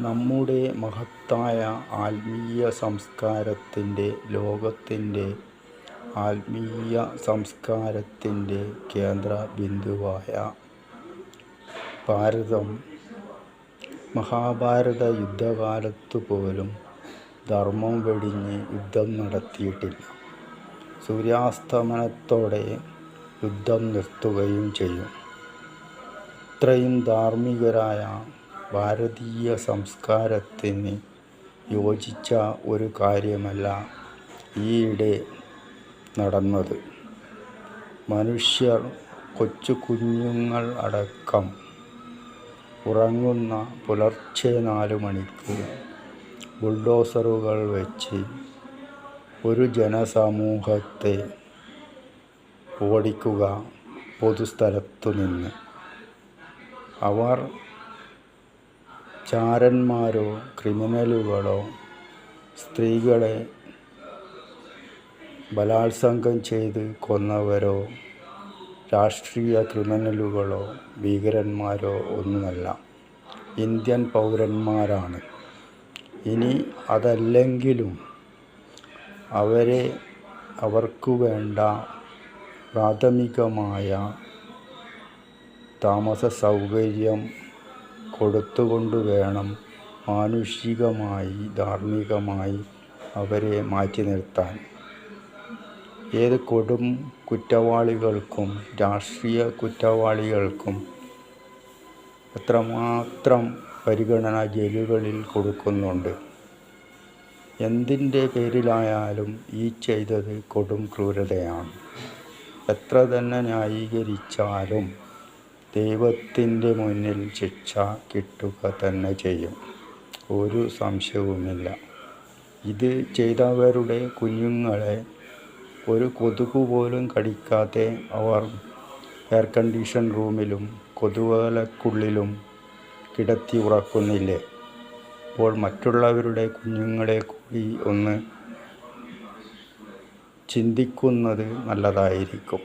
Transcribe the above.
നമ്മുടെ മഹത്തായ ആത്മീയ സംസ്കാരത്തിൻ്റെ ലോകത്തിൻ്റെ ആത്മീയ സംസ്കാരത്തിൻ്റെ കേന്ദ്ര ബിന്ദുവായ ഭാരതം മഹാഭാരത യുദ്ധകാലത്തു പോലും ധർമ്മം വെടിഞ്ഞ് യുദ്ധം നടത്തിയിട്ടില്ല. സൂര്യാസ്തമനത്തോടെ യുദ്ധം നിർത്തുകയും ചെയ്യും. ഇത്രയും ധാർമ്മികരായ ഭാരതീയ സംസ്കാരത്തിന് യോജിച്ച ഒരു കാര്യമല്ല ഈയിടെ നടന്നത്. മനുഷ്യർ, കൊച്ചു കുഞ്ഞുങ്ങൾ അടക്കം ഉറങ്ങുന്ന പുലർച്ചെ 4 മണിക്ക് ബുൾഡോസറുകൾ വെച്ച് ഒരു ജനസമൂഹത്തെ ഓടിക്കുക പൊതുസ്ഥലത്തുനിന്ന്. അവർ ചാരന്മാരോ ക്രിമിനലുകളോ സ്ത്രീകളെ ബലാത്സംഗം ചെയ്ത് കൊന്നവരോ രാഷ്ട്രീയ ക്രിമിനലുകളോ ഭീകരന്മാരോ ഒന്നുമല്ല, ഇന്ത്യൻ പൗരന്മാരാണ്. ഇനി അതല്ലെങ്കിലും അവർക്ക് വേണ്ട പ്രാഥമികമായ താമസ സൗകര്യം കൊടുത്തുകൊണ്ട് വേണം മാനുഷികമായി ധാർമ്മികമായി അവരെ മാറ്റി നിർത്താൻ. ഏത് കൊടും കുറ്റവാളികൾക്കും രാഷ്ട്രീയ കുറ്റവാളികൾക്കും എത്രമാത്രം പരിഗണന ജയിലുകളിൽ കൊടുക്കുന്നുണ്ട്. എന്തിൻ്റെ പേരിലായാലും ഈ ചെയ്തത് കൊടും ക്രൂരതയാണ്. എത്ര തന്നെ ന്യായീകരിച്ചാലും ദൈവത്തിൻ്റെ മുന്നിൽ ശിക്ഷ കിട്ടുക തന്നെ ചെയ്യും, ഒരു സംശയവുമില്ല. ഇത് ചെയ്തവരുടെ കുഞ്ഞുങ്ങളെ ഒരു കൊതുക് പോലും കടിക്കാതെ അവർ എയർ കണ്ടീഷൻ റൂമിലും കൊതുകുവലയ്ക്കുള്ളിലും കിടത്തി ഉറക്കുന്നില്ലേ? അപ്പോൾ മറ്റുള്ളവരുടെ കുഞ്ഞുങ്ങളെ കൂടി ഒന്ന് ചിന്തിക്കുന്നത് നല്ലതായിരിക്കും.